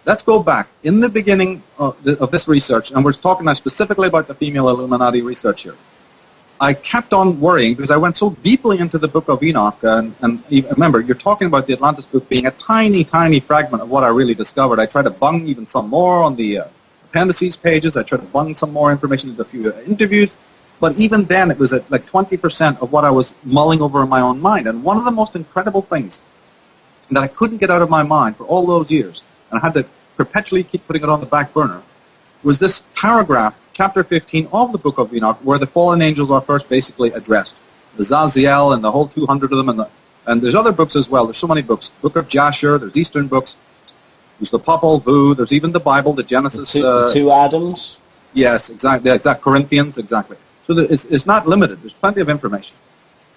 let's go back. In the beginning of this research, and we're talking now specifically about the female Illuminati research here, I kept on worrying because I went so deeply into the Book of Enoch, and remember, you're talking about the Atlantis book being a tiny, tiny fragment of what I really discovered. I tried to bung even some more on the appendices pages. I tried to bung some more information into a few interviews. But even then, it was at like 20% of what I was mulling over in my own mind. And one of the most incredible things that I couldn't get out of my mind for all those years, and I had to perpetually keep putting it on the back burner, was this paragraph, chapter 15 of the Book of Enoch, where the fallen angels are first basically addressed. The Zaziel and the whole 200 of them, and there's other books as well. There's so many books. Book of Jasher, there's Eastern books, there's the Popol Vuh, there's even the Bible, the Genesis. The two Adams? Yes, exactly. Exact Corinthians, exactly. So it's not limited. There's plenty of information.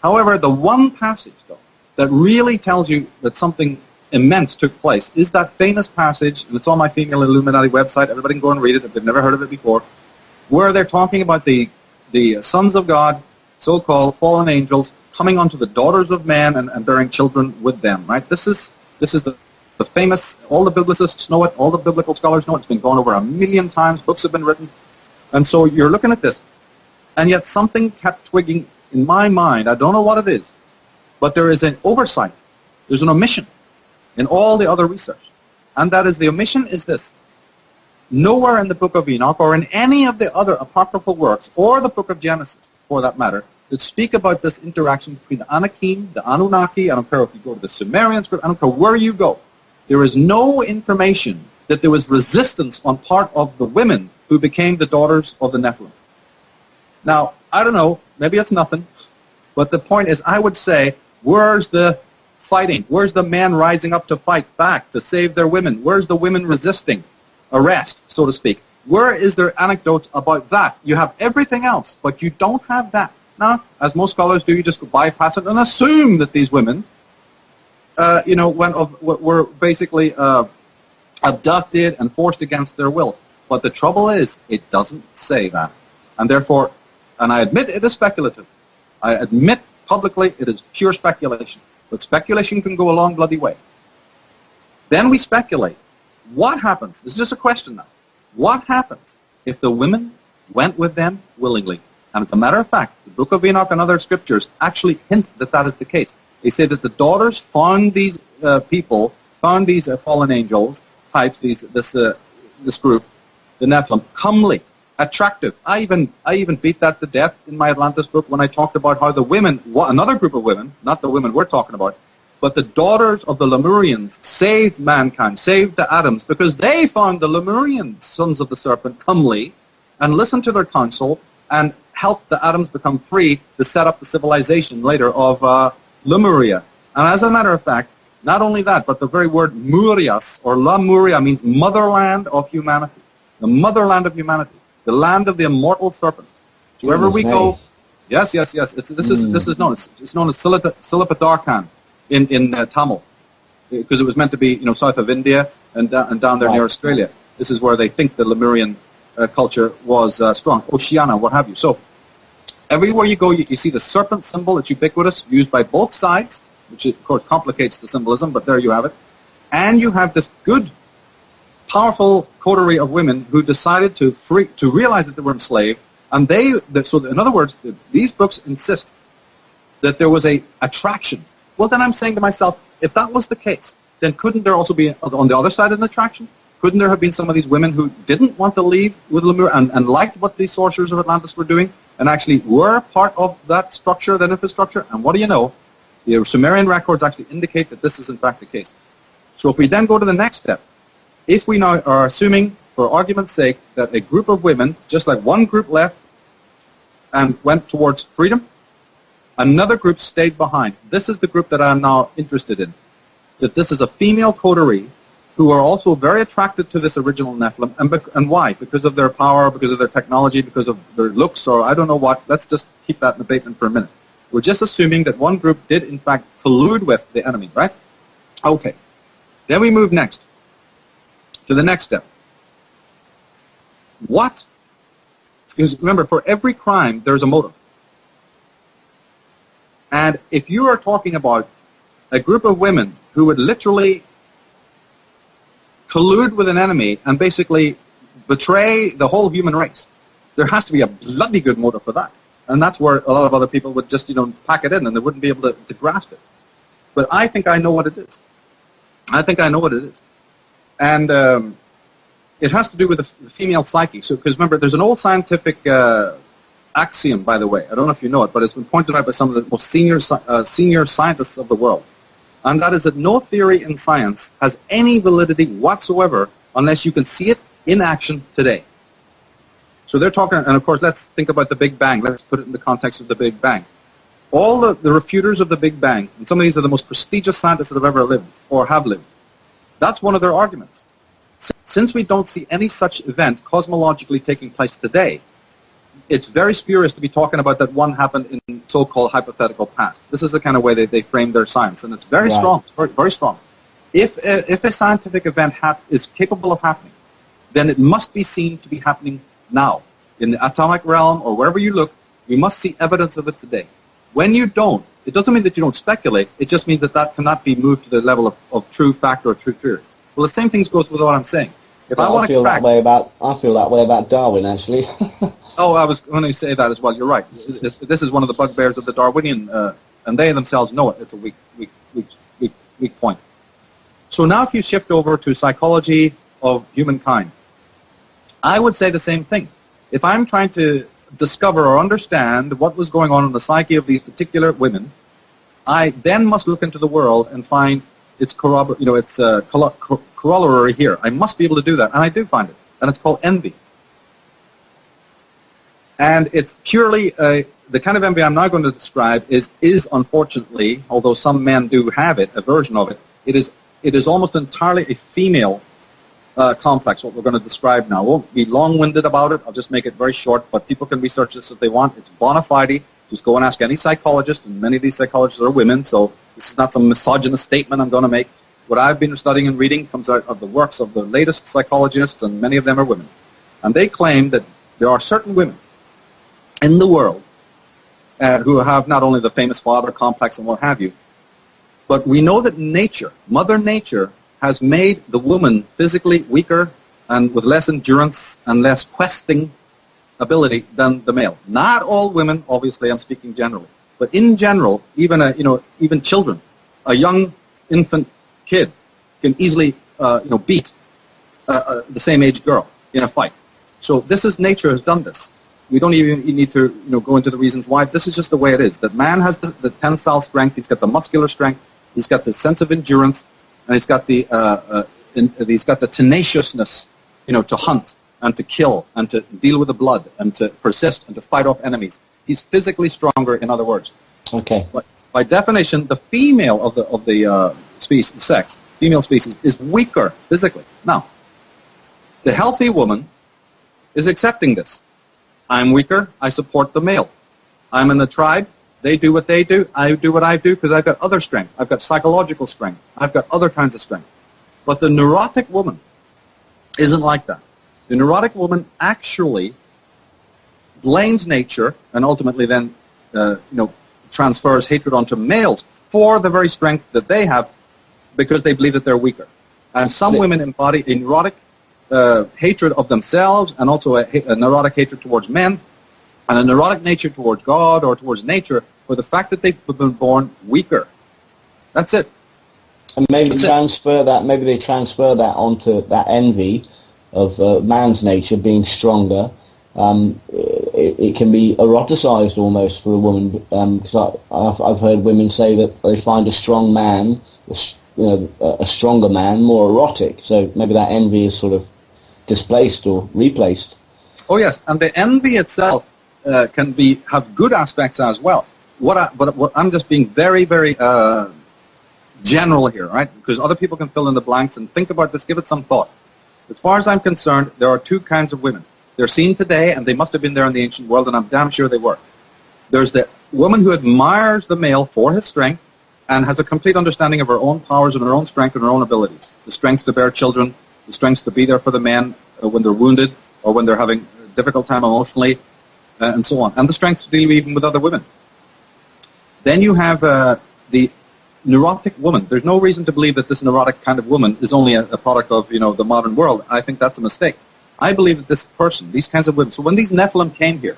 However, the one passage, though, that really tells you that something immense took place is that famous passage, and it's on my Female Illuminati website. Everybody can go and read it if they've never heard of it before, where they're talking about the sons of God, so-called fallen angels, coming onto the daughters of men and bearing children with them. Right? This is the famous. All the biblicists know it. All the biblical scholars know it. It's been gone over 1,000,000 times. Books have been written, and so you're looking at this, and yet something kept twigging in my mind. I don't know what it is, but there is an oversight. There's an omission in all the other research. And that is, the omission is this. Nowhere in the Book of Enoch or in any of the other apocryphal works, or the Book of Genesis, for that matter, that speak about this interaction between the Anakim, the Anunnaki. I don't care if you go to the Sumerian script, I don't care where you go. There is no information that there was resistance on part of the women who became the daughters of the Nephilim. Now, I don't know, maybe it's nothing, but the point is, I would say, where's the fighting? Where's the men rising up to fight back, to save their women? Where's the women resisting arrest, so to speak? Where is there anecdotes about that? You have everything else, but you don't have that. Now, as most scholars do, you just bypass it and assume that these women, were basically abducted and forced against their will. But the trouble is, it doesn't say that. And therefore, and I admit it is speculative. I admit publicly it is pure speculation. But speculation can go a long bloody way. Then we speculate. What happens? This is just a question now. What happens if the women went with them willingly? And as a matter of fact, the Book of Enoch and other scriptures actually hint that that is the case. They say that the daughters found these found these fallen angels types, this group, the Nephilim, comely, attractive. I even beat that to death in my Atlantis book when I talked about how the women, another group of women, not the women we're talking about, but the daughters of the Lemurians saved mankind, saved the Adams, because they found the Lemurian sons of the serpent comely and listened to their counsel and helped the Adams become free to set up the civilization later of Lemuria. And as a matter of fact, not only that, but the very word Murias, or Lemuria, means motherland of humanity. The motherland of humanity. The land of the immortal serpents. So wherever we go, yes. This is known. It's known as Silipatarkan in Tamil, because it was meant to be south of India and down there near Australia. This is where they think the Lemurian culture was strong. Oceania, what have you. So everywhere you go, you see the serpent symbol. It's ubiquitous, used by both sides, which of course complicates the symbolism. But there you have it. And you have this good, powerful coterie of women who decided to realize that they were enslaved, and so in other words, these books insist that there was a attraction. Well, then I'm saying to myself, if that was the case, then couldn't there also be on the other side an attraction? Couldn't there have been some of these women who didn't want to leave with Lemuria and liked what the sorcerers of Atlantis were doing and actually were part of that structure, that infrastructure? And what do you know? The Sumerian records actually indicate that this is in fact the case. So if we then go to the next step, if we now are assuming, for argument's sake, that a group of women, just like one group left and went towards freedom, another group stayed behind. This is the group that I'm now interested in. That this is a female coterie who are also very attracted to this original Nephilim. And why? Because of their power, because of their technology, because of their looks, or I don't know what. Let's just keep that in abatement for a minute. We're just assuming that one group did, in fact, collude with the enemy, right? Okay. Then we move next to the next step. What? Because remember, for every crime, there's a motive. And if you are talking about a group of women who would literally collude with an enemy and basically betray the whole human race. There has to be a bloody good motive for that. And that's where a lot of other people would just, pack it in and they wouldn't be able to grasp it. But I think I know what it is. I think I know what it is. And it has to do with the female psyche. So, because remember, there's an old scientific axiom, by the way. I don't know if you know it, but it's been pointed out by some of the most senior scientists of the world. And that is that no theory in science has any validity whatsoever unless you can see it in action today. So they're talking, and of course, let's think about the Big Bang. Let's put it in the context of the Big Bang. All the refuters of the Big Bang, and some of these are the most prestigious scientists that have ever lived or have lived, that's one of their arguments. Since we don't see any such event cosmologically taking place today, it's very spurious to be talking about that one happened in so-called hypothetical past. This is the kind of way they frame their science, and it's very strong. It's very, very strong. If a scientific event is capable of happening, then it must be seen to be happening now. In the atomic realm or wherever you look, we must see evidence of it today. When you don't, it doesn't mean that you don't speculate. It just means that that cannot be moved to the level of true fact or true theory. Well, the same thing goes with what I'm saying. If I want to crack, I feel that way about Darwin, actually. Oh, I was going to say that as well. You're right. This is one of the bugbears of the Darwinian, and they themselves know it. It's a weak point. So now if you shift over to psychology of humankind, I would say the same thing. If I'm trying to discover or understand what was going on in the psyche of these particular women, I then must look into the world and find its corollary here. I must be able to do that, and I do find it, and it's called envy. And it's purely the kind of envy I'm now going to describe is unfortunately, although some men do have it, a version of it, it is almost entirely a female complex, what we're going to describe now. I won't be long-winded about it. I'll just make it very short, but people can research this if they want. It's bona fide. Just go and ask any psychologist, and many of these psychologists are women, so this is not some misogynist statement I'm going to make. What I've been studying and reading comes out of the works of the latest psychologists, and many of them are women. And they claim that there are certain women in the world who have not only the famous father complex and what have you, but we know that nature, Mother Nature, has made the woman physically weaker and with less endurance and less questing ability than the male. Not all women, obviously, I'm speaking generally, but in general, even children, a young infant kid can easily beat the same age girl in a fight. So this is nature has done this. We don't even need to go into the reasons why. This is just the way it is. That man has the tensile strength. He's got the muscular strength. He's got the sense of endurance, and he's got the tenaciousness, to hunt and to kill and to deal with the blood and to persist and to fight off enemies. He's physically stronger, in other words. Okay. But by definition, the female of the species, the sex, female species, is weaker physically. Now, the healthy woman is accepting this. I'm weaker, I support the male. I'm in the tribe, they do what they do, I do what I do because I've got other strength. I've got psychological strength. I've got other kinds of strength. But the neurotic woman isn't like that. The neurotic woman actually blames nature and ultimately then transfers hatred onto males for the very strength that they have because they believe that they're weaker. And some women embody a neurotic hatred of themselves and also a neurotic hatred towards men and a neurotic nature towards God or towards nature for the fact that they've been born weaker. That's it. And maybe they transfer that onto that envy of man's nature being stronger. It can be eroticized almost for a woman because I've heard women say that they find a strong man, a stronger man, more erotic. So maybe that envy is sort of displaced or replaced. Oh yes, and the envy itself can have good aspects as well. But I'm just being very, very general here, right? Because other people can fill in the blanks and think about this, give it some thought. As far as I'm concerned, there are two kinds of women. They're seen today, and they must have been there in the ancient world, and I'm damn sure they were. There's the woman who admires the male for his strength and has a complete understanding of her own powers and her own strength and her own abilities. The strength to bear children, the strength to be there for the men when they're wounded or when they're having a difficult time emotionally, and so on. And the strength to deal even with other women. Then you have the neurotic woman. There's no reason to believe that this neurotic kind of woman is only a product of, the modern world. I think that's a mistake. I believe that this person, these kinds of women, so when these Nephilim came here,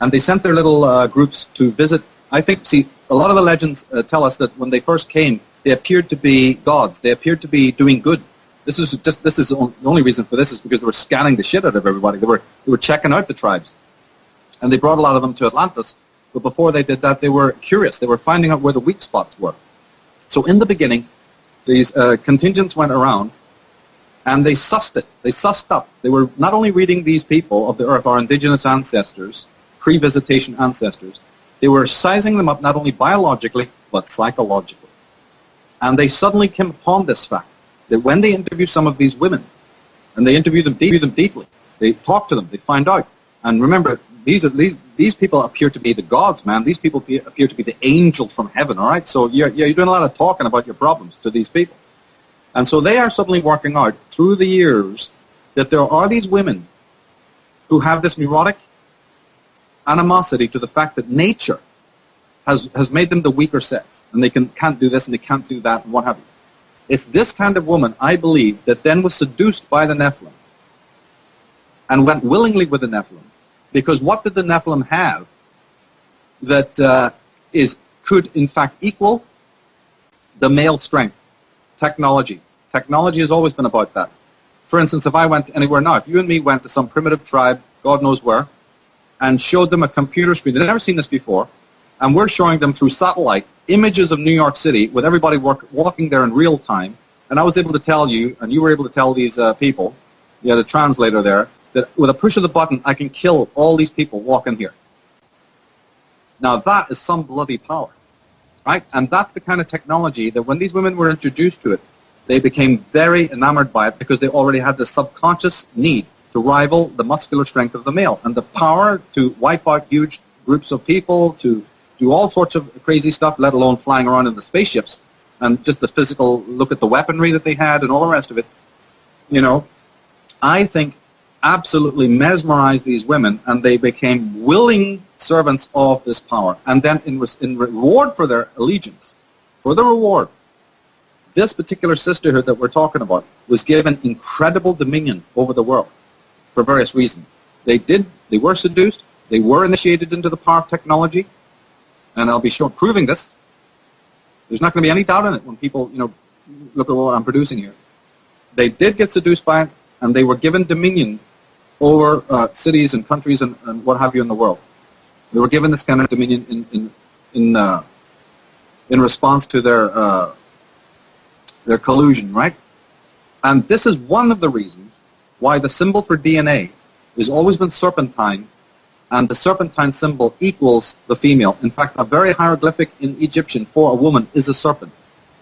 and they sent their little groups to visit, I think, see, a lot of the legends tell us that when they first came, they appeared to be gods. They appeared to be doing good. This is the only reason for this is because they were scanning the shit out of everybody. They were checking out the tribes. And they brought a lot of them to Atlantis. But before they did that, they were curious. They were finding out where the weak spots were. So in the beginning, these contingents went around, and they sussed it. They sussed up. They were not only reading these people of the earth, our indigenous ancestors, pre-visitation ancestors, they were sizing them up not only biologically, but psychologically. And they suddenly came upon this fact, that when they interview some of these women, and they interview them deeply, they talk to them, they find out. And remember, these people appear to be the gods, man. These people appear to be the angels from heaven, all right? So you're doing a lot of talking about your problems to these people. And so they are suddenly working out through the years that there are these women who have this neurotic animosity to the fact that nature has made them the weaker sex, and they can't do this and they can't do that and what have you. It's this kind of woman, I believe, that then was seduced by the Nephilim and went willingly with the Nephilim. Because what did the Nephilim have that could in fact equal the male strength? Technology. Technology has always been about that. For instance, if I went anywhere now, if you and me went to some primitive tribe, God knows where, and showed them a computer screen, they've never seen this before, and we're showing them through satellite images of New York City with everybody walking there in real time, and I was able to tell you, and you were able to tell these people, you had a translator there, that with a push of the button, I can kill all these people walking here. Now that is some bloody power, right? And that's the kind of technology that when these women were introduced to it, they became very enamored by it because they already had this subconscious need to rival the muscular strength of the male and the power to wipe out huge groups of people, to do all sorts of crazy stuff, let alone flying around in the spaceships, and just the physical look at the weaponry that they had and all the rest of it. I think absolutely mesmerized these women, and they became willing servants of this power. And then in reward for their allegiance, for the reward, this particular sisterhood that we're talking about was given incredible dominion over the world for various reasons. They were seduced, they were initiated into the power of technology, and I'll be proving this. There's not going to be any doubt in it when people, look at what I'm producing here. They did get seduced by it, and they were given dominion over cities and countries and what have you in the world. They were given this kind of dominion in response to their collusion, right? And this is one of the reasons why the symbol for DNA has always been serpentine, and the serpentine symbol equals the female. In fact, a very hieroglyphic in Egyptian for a woman is a serpent.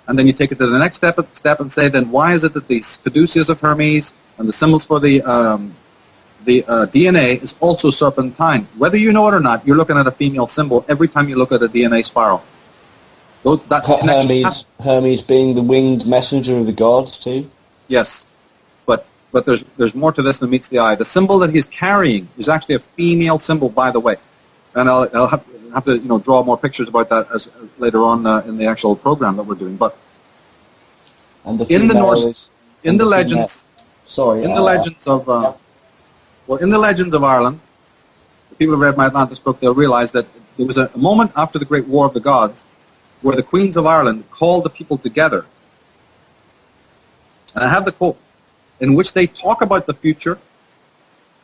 And then you take it to the next step and say, then why is it that the caduceus of Hermes and the symbols for the DNA is also serpentine? Whether you know it or not, you're looking at a female symbol every time you look at a DNA spiral. Hermes being the winged messenger of the gods too? Yes, but there's more to this than meets the eye. The symbol that he's carrying is actually a female symbol, by the way. And I'll have to draw more pictures about that as later on in the actual program that we're doing. But and in the Norse, in the legends of Ireland, the people who read my Atlantis book, they'll realize that there was a moment after the Great War of the Gods where the queens of Ireland called the people together. And I have the quote in which they talk about the future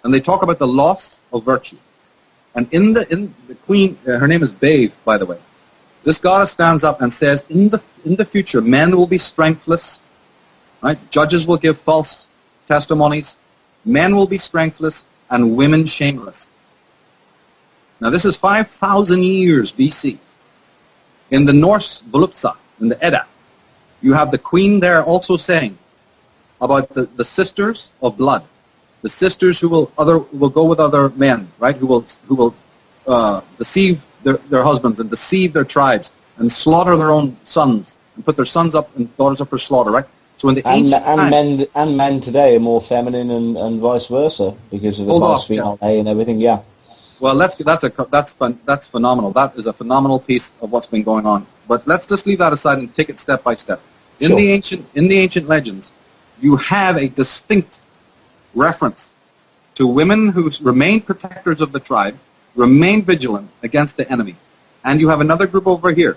and they talk about the loss of virtue. And in the queen, her name is Bave, by the way. This goddess stands up and says, in the future, men will be strengthless, right? Judges will give false testimonies. Men will be strengthless and women shameless. Now this is 5,000 years BC. In the Norse Volupsa, in the Edda, you have the queen there also saying about the sisters of blood, the sisters who will go with other men, right? Who will deceive their husbands and deceive their tribes and slaughter their own sons and put their sons up and daughters up for slaughter, right? So in the men today are more feminine and vice versa because of the bisphenol A and everything. Yeah. Well, that's phenomenal. That is a phenomenal piece of what's been going on. But let's just leave that aside and take it step by step. In Sure. the ancient legends, you have a distinct reference to women who remained protectors of the tribe, remained vigilant against the enemy. And you have another group over here.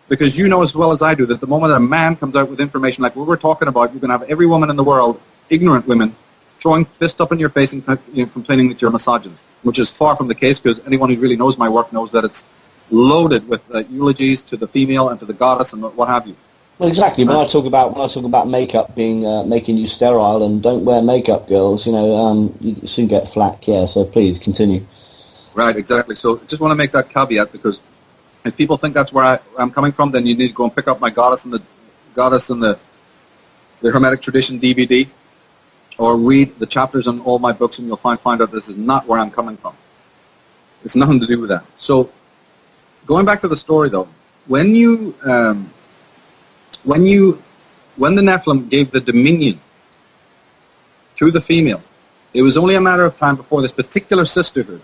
Because you know as well as I do that the moment a man comes out with information like what we're talking about, you're going to have every woman in the world, ignorant women, throwing fists up in your face and complaining that you're a misogynist, which is far from the case, because anyone who really knows my work knows that it's loaded with eulogies to the female and to the goddess and what have you. Well, exactly. When I talk about makeup being making you sterile, and don't wear makeup, girls, you soon get flack. Yeah. So please continue. Right. Exactly. So just want to make that caveat, because if people think that's where I'm coming from, then you need to go and pick up my Goddess and the Hermetic Tradition DVD, or read the chapters in all my books, and you'll find out this is not where I'm coming from. It's nothing to do with that. So, going back to the story though, when the Nephilim gave the dominion to the female, it was only a matter of time before this particular sisterhood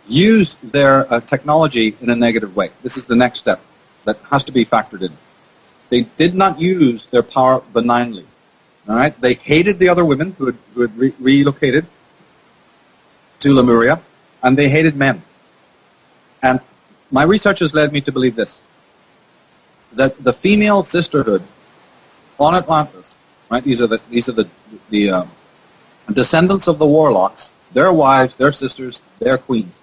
used their technology in a negative way. This is the next step that has to be factored in. They did not use their power benignly. All right, they hated the other women who had relocated to Lemuria, and they hated men. And my research has led me to believe this: that the female sisterhood on Atlantis, right? These are the descendants of the warlocks, their wives, their sisters, their queens,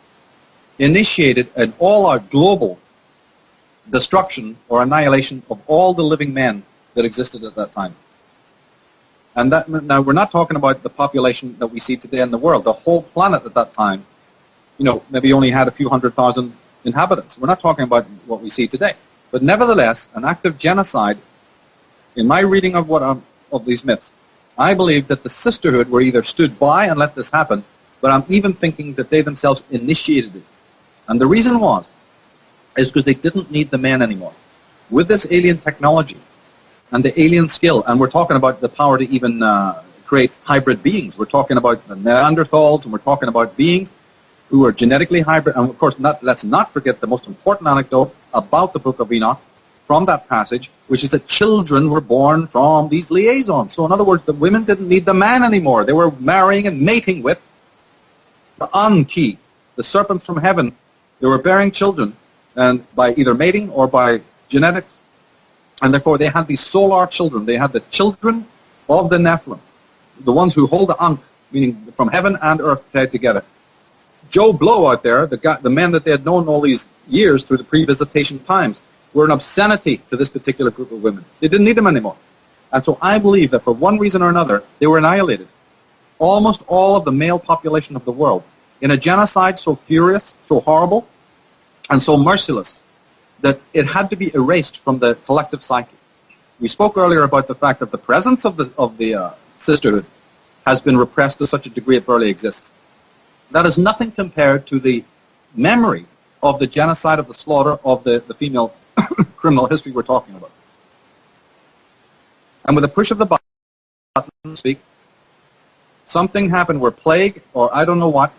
initiated an all-out global destruction or annihilation of all the living men that existed at that time. And that, now we're not talking about the population that we see today in the world. The whole planet at that time, maybe only had a few 100,000 inhabitants. We're not talking about what we see today. But nevertheless, an act of genocide, in my reading of these myths, I believe that the sisterhood were either stood by and let this happen, but I'm even thinking that they themselves initiated it. And the reason is because they didn't need the men anymore. With this alien technology and the alien skill, and we're talking about the power to even create hybrid beings. We're talking about the Neanderthals, and we're talking about beings who are genetically hybrid. And of course, let's not forget the most important anecdote about the Book of Enoch from that passage, which is that children were born from these liaisons. So in other words, the women didn't need the man anymore. They were marrying and mating with the Anki, the serpents from heaven. They were bearing children, and by either mating or by genetics. And therefore, they had these solar children. They had the children of the Nephilim, the ones who hold the Ankh, meaning from heaven and earth tied together. Joe Blow out there, the men that they had known all these years through the pre-visitation times, were an obscenity to this particular group of women. They didn't need them anymore. And so I believe that for one reason or another, they were annihilated. Almost all of the male population of the world, in a genocide so furious, so horrible, and so merciless, that it had to be erased from the collective psyche. We spoke earlier about the fact that the presence of the sisterhood has been repressed to such a degree it barely exists. That is nothing compared to the memory of the genocide, of the slaughter of the female criminal history we're talking about. And with a push of the button, so to speak, something happened where plague, or I don't know what,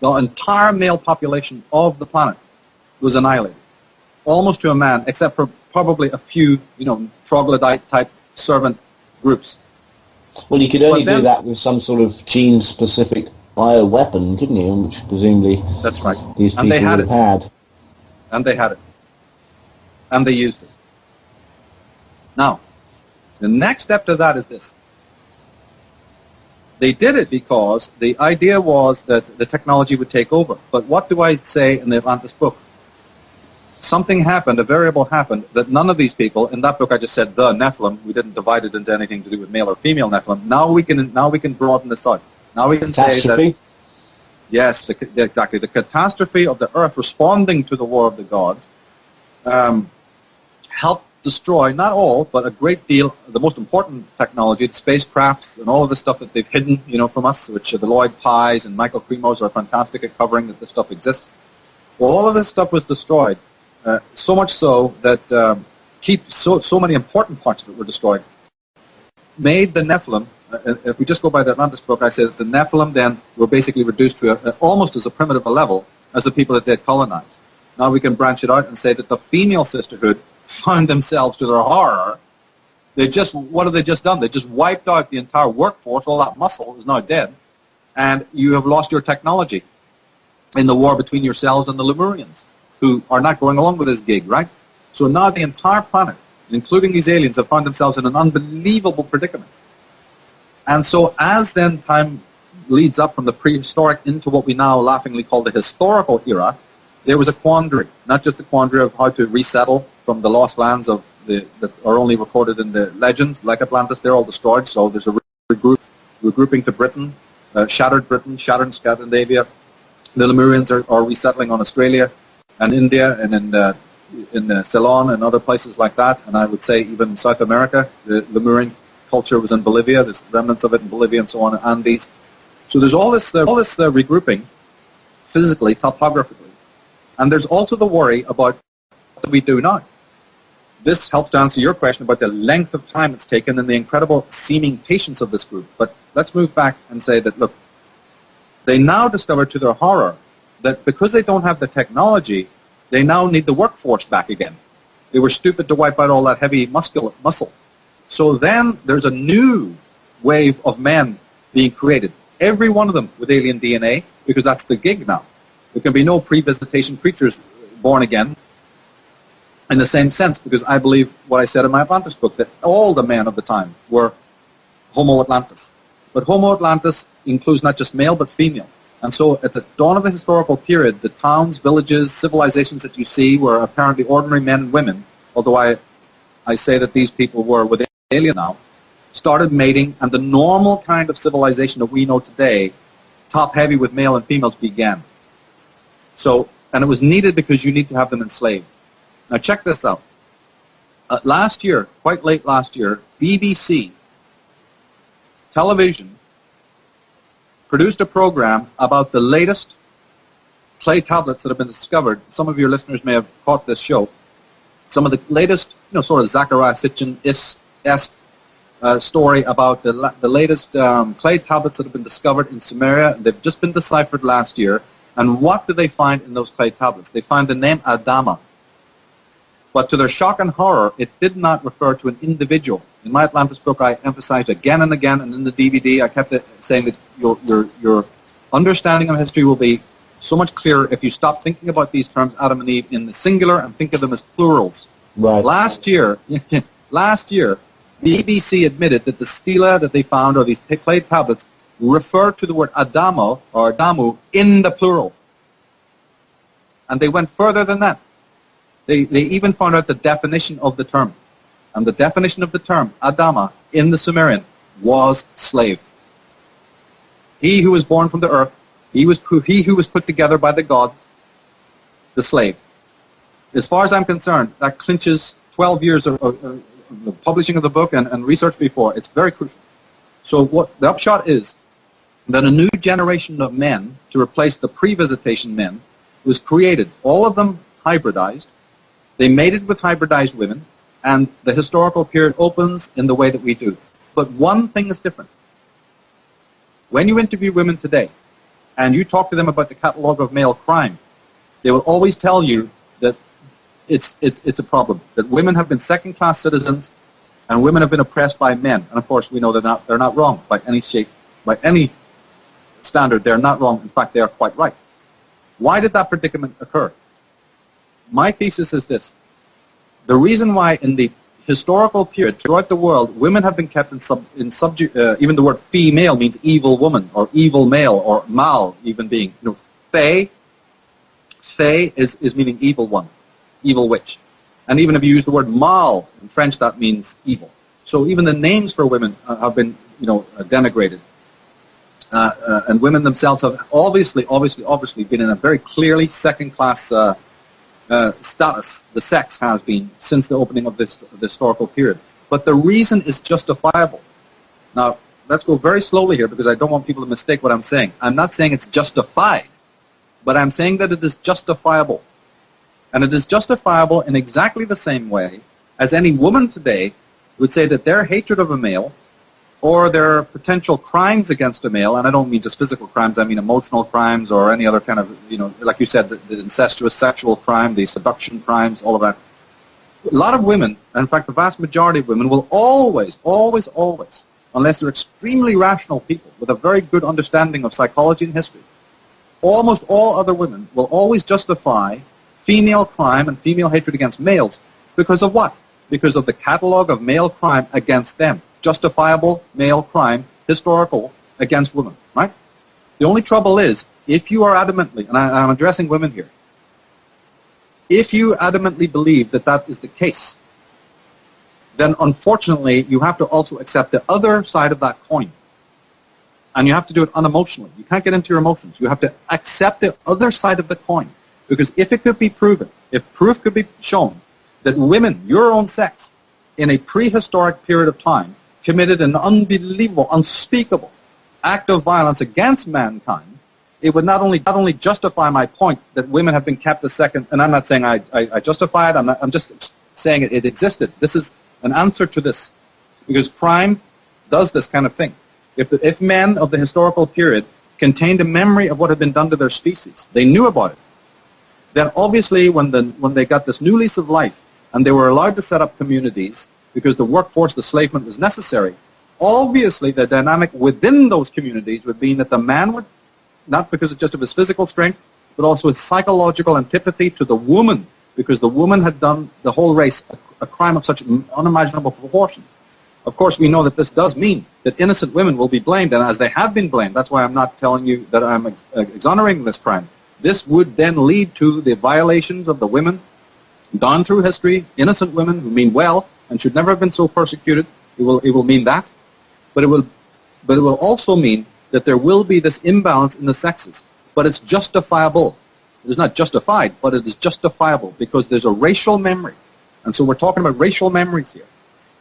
the entire male population of the planet was annihilated, almost to a man, except for probably a few, troglodyte-type servant groups. Well, you could only do that with some sort of gene-specific bioweapon, couldn't you? Which presumably that's right. These people would have had. And they had it. And they used it. Now, the next step to that is this. They did it because the idea was that the technology would take over. But what do I say in the Atlantis book? Something happened, a variable happened, that none of these people, in that book I just said the Nephilim, we didn't divide it into anything to do with male or female Nephilim. Now we can broaden this out. Now we can say that, yes, exactly, the catastrophe of the earth responding to the war of the gods helped destroy, not all, but a great deal, the most important technology, the spacecrafts and all of the stuff that they've hidden, from us, which the Lloyd Pies and Michael Cremos are fantastic at covering that this stuff exists. Well, all of this stuff was destroyed, so much so that so many important parts of it were destroyed, made the Nephilim, if we just go by the Atlantis book, I say that the Nephilim then were basically reduced to almost as a primitive a level as the people that they had colonized. Now we can branch it out and say that the female sisterhood found themselves, to their horror, what have they just done? They just wiped out the entire workforce. All that muscle is now dead, and you have lost your technology in the war between yourselves and the Lemurians, who are not going along with this gig, right? So now the entire planet, including these aliens, have found themselves in an unbelievable predicament. And so as then time leads up from the prehistoric into what we now laughingly call the historical era, there was a quandary, not just the quandary of how to resettle from the lost lands that are only recorded in the legends, like Atlantis. They're all destroyed, so there's a regrouping to Britain, shattered Scandinavia. The Lemurians are resettling on Australia and India and in Ceylon and other places like that, and I would say even South America. The Lemurian culture was in Bolivia. There's remnants of it in Bolivia and so on, Andes. So there's all this regrouping, physically, topographically. And there's also the worry about what do we do now. This helps to answer your question about the length of time it's taken and the incredible seeming patience of this group. But let's move back and say that, look, they now discover to their horror that because they don't have the technology, they now need the workforce back again. They were stupid to wipe out all that heavy muscle. So then there's a new wave of men being created, every one of them with alien DNA, because that's the gig now. There can be no pre-visitation creatures born again in the same sense, because I believe what I said in my Atlantis book, that all the men of the time were Homo Atlantis. But Homo Atlantis includes not just male but female. And so at the dawn of the historical period, the towns, villages, civilizations that you see were apparently ordinary men and women, although I say that these people were with alien now, started mating, and the normal kind of civilization that we know today, top-heavy with male and females, began. So, and it was needed because you need to have them enslaved. Now check this out. Last year, quite late last year, BBC television produced a program about the latest clay tablets that have been discovered. Some of your listeners may have caught this show. Some of the latest, sort of Zachariah Sitchin-esque story about the latest clay tablets that have been discovered in Sumeria. They've just been deciphered last year. And what did they find in those clay tablets? They found the name Adama. But to their shock and horror, it did not refer to an individual. In my Atlantis book, I emphasized again and again, and in the DVD, I kept saying that your understanding of history will be so much clearer if you stop thinking about these terms, Adam and Eve, in the singular and think of them as plurals. Right. Last year, the BBC admitted that the stela that they found, or these clay tablets, refer to the word Adamo or Adamu in the plural. And they went further than that. They even found out the definition of the term. And the definition of the term, Adama, in the Sumerian, was slave. He who was born from the earth, he who was put together by the gods, the slave. As far as I'm concerned, that clinches 12 years of the publishing of the book and research before. It's very crucial. So what the upshot is that a new generation of men to replace the pre-visitation men was created, all of them hybridized. They mated with hybridized women, and the historical period opens in the way that we do. But one thing is different. When you interview women today, and you talk to them about the catalogue of male crime, they will always tell you that it's a problem, that women have been second-class citizens, and women have been oppressed by men. And of course, we know they're not wrong by any shape, by any standard. They're not wrong. In fact, they are quite right. Why did that predicament occur? My thesis is this. The reason why in the historical period throughout the world, women have been kept in even the word female means evil woman or evil male or mal even being. Fae is meaning evil one, evil witch. And even if you use the word mal in French, that means evil. So even the names for women have been, denigrated. And women themselves have obviously been in a very clearly second-class status. The sex has been since the opening of this historical period. But the reason is justifiable. Now, let's go very slowly here because I don't want people to mistake what I'm saying. I'm not saying it's justified, but I'm saying that it is justifiable. And it is justifiable in exactly the same way as any woman today would say that their hatred of a male or there are potential crimes against a male, and I don't mean just physical crimes, I mean emotional crimes or any other kind of, like you said, the incestuous sexual crime, the seduction crimes, all of that. A lot of women, and in fact the vast majority of women, will always, unless they're extremely rational people with a very good understanding of psychology and history, almost all other women will always justify female crime and female hatred against males because of what? Because of the catalog of male crime against them. Justifiable male crime, historical, against women, right? The only trouble is, if you are adamantly, and I'm addressing women here, if you adamantly believe that that is the case, then unfortunately you have to also accept the other side of that coin. And you have to do it unemotionally. You can't get into your emotions. You have to accept the other side of the coin. Because if it could be proven, if proof could be shown, that women, your own sex, in a prehistoric period of time, committed an unbelievable, unspeakable act of violence against mankind, it would not only justify my point that women have been kept a second, and I'm not saying I justify it, I'm just saying it existed. This is an answer to this. Because crime does this kind of thing. If men of the historical period contained a memory of what had been done to their species, they knew about it, then obviously when they got this new lease of life and they were allowed to set up communities because the workforce, the enslavement was necessary, obviously the dynamic within those communities would be that the man would, not because of just of his physical strength, but also his psychological antipathy to the woman, because the woman had done the whole race a crime of such unimaginable proportions. Of course, we know that this does mean that innocent women will be blamed, and as they have been blamed, that's why I'm not telling you that I'm exonerating this crime. This would then lead to the violations of the women down through history, innocent women who mean well and should never have been so persecuted. It will mean that, but it will also mean that there will be this imbalance in the sexes. But it's justifiable. It is not justified, but it is justifiable because there's a racial memory, and so we're talking about racial memories here.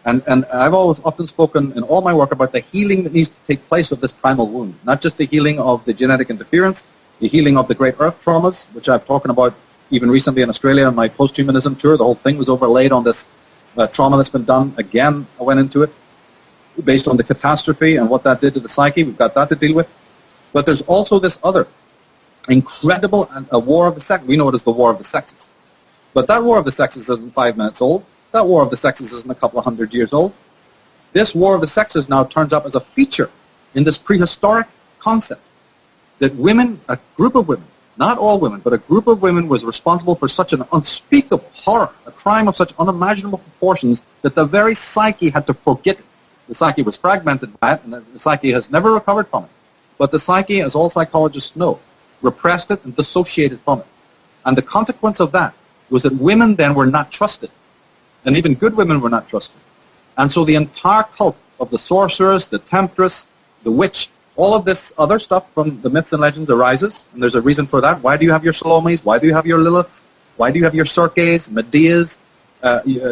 And I've often spoken in all my work about the healing that needs to take place of this primal wound, not just the healing of the genetic interference, the healing of the great earth traumas, which I've talked about even recently in Australia on my post-humanism tour. The whole thing was overlaid on this trauma that's been done. Again, I went into it based on the catastrophe and what that did to the psyche. We've got that to deal with. But there's also this other incredible war of the sexes. We know it as the war of the sexes. But that war of the sexes isn't 5 minutes old. That war of the sexes isn't a couple of 100 years old. This war of the sexes now turns up as a feature in this prehistoric concept that women, a group of women, not all women, but a group of women was responsible for such an unspeakable horror, a crime of such unimaginable proportions that the very psyche had to forget it. The psyche was fragmented by it, and the psyche has never recovered from it. But the psyche, as all psychologists know, repressed it and dissociated from it. And the consequence of that was that women then were not trusted. And even good women were not trusted. And so the entire cult of the sorceress, the temptress, the witch, all of this other stuff from the myths and legends arises, and there's a reason for that. Why do you have your Salomes? Why do you have your Liliths? Why do you have your Circes, Medeas,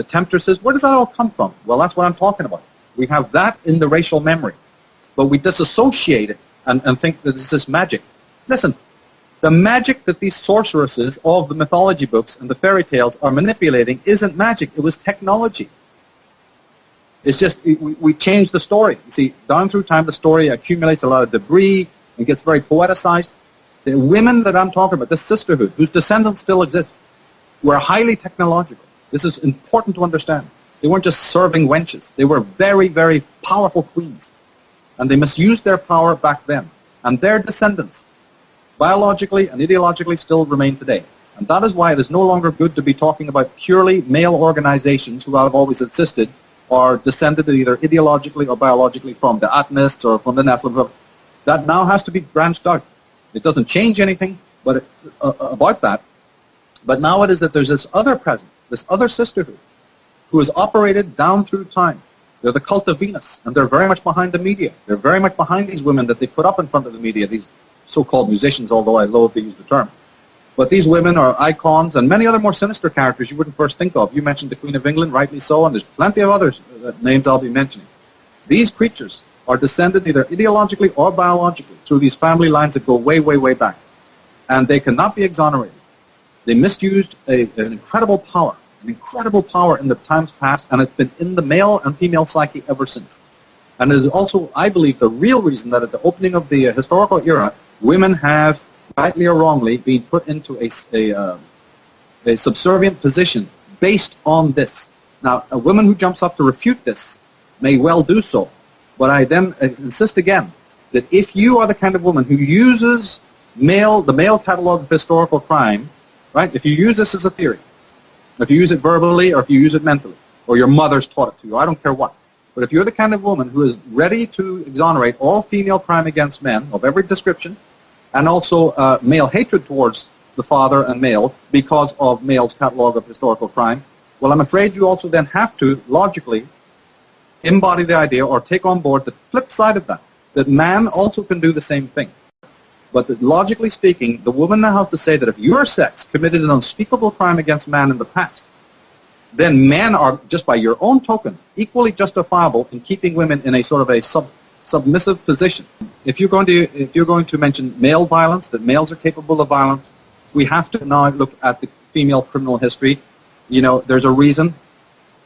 temptresses? Where does that all come from? Well, that's what I'm talking about. We have that in the racial memory, but we disassociate it and think that this is magic. Listen, the magic that these sorceresses of the mythology books and the fairy tales are manipulating isn't magic. It was technology. It's just we change the story. You see, down through time, the story accumulates a lot of debris and gets very poeticized. The women that I'm talking about, this sisterhood, whose descendants still exist, were highly technological. This is important to understand. They weren't just serving wenches. They were very, very powerful queens. And they misused their power back then. And their descendants, biologically and ideologically, still remain today. And that is why it is no longer good to be talking about purely male organizations who have always existed are descended either ideologically or biologically from the Atnists or from the Nephilim. That now has to be branched out. It doesn't change anything but about that. But now it is that there's this other presence, this other sisterhood, who has operated down through time. They're the cult of Venus, and they're very much behind the media. They're very much behind these women that they put up in front of the media, these so-called musicians, although I loathe to use the term. But these women are icons and many other more sinister characters you wouldn't first think of. You mentioned the Queen of England, rightly so, and there's plenty of others names I'll be mentioning. These creatures are descended either ideologically or biologically through these family lines that go way, way, way back. And they cannot be exonerated. They misused an incredible power in the times past, and it's been in the male and female psyche ever since. And it is also, I believe, the real reason that at the opening of the historical era, women have, rightly or wrongly, been put into a subservient position based on this. Now, a woman who jumps up to refute this may well do so, but I then insist again that if you are the kind of woman who uses the male catalog of historical crime, right, if you use this as a theory, if you use it verbally or if you use it mentally, or your mother's taught it to you, I don't care what, but if you're the kind of woman who is ready to exonerate all female crime against men of every description, and also male hatred towards the father and male because of male's catalog of historical crime, well, I'm afraid you also then have to, logically, embody the idea or take on board the flip side of that man also can do the same thing. But that, logically speaking, the woman now has to say that if your sex committed an unspeakable crime against man in the past, then men are, just by your own token, equally justifiable in keeping women in a sort of a submissive position. If you're going to mention male violence, that males are capable of violence, we have to now look at the female criminal history. You know, there's a reason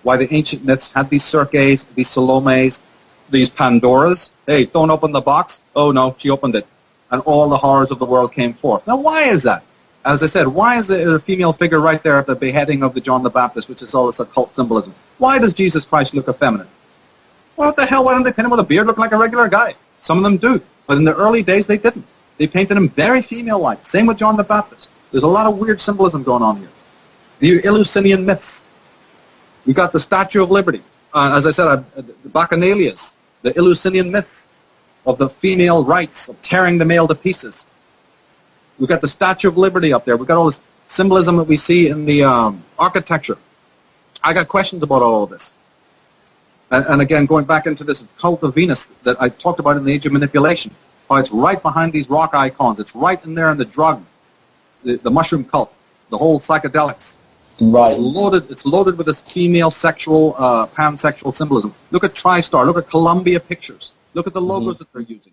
why the ancient myths had these Circes, these Salomes, these Pandoras. Hey, don't open the box. Oh no, she opened it. And all the horrors of the world came forth. Now, why is that? As I said, why is there a female figure right there at the beheading of the John the Baptist, which is all this occult symbolism? Why does Jesus Christ look effeminate? Well, what the hell, why don't they paint him with a beard looking like a regular guy? Some of them do. But in the early days, they didn't. They painted him very female-like. Same with John the Baptist. There's a lot of weird symbolism going on here. The Eleusinian myths. We've got the Statue of Liberty. As I said, the Bacchanalias, the Eleusinian myths of the female rights, of tearing the male to pieces. We've got the Statue of Liberty up there. We've got all this symbolism that we see in the architecture. I got questions about all of this. And again, going back into this cult of Venus that I talked about in the Age of Manipulation, how it's right behind these rock icons. It's right in there in the drug, the mushroom cult, the whole psychedelics. Right. It's loaded with this female sexual, pansexual symbolism. Look at TriStar. Look at Columbia Pictures. Look at the logos that they're using.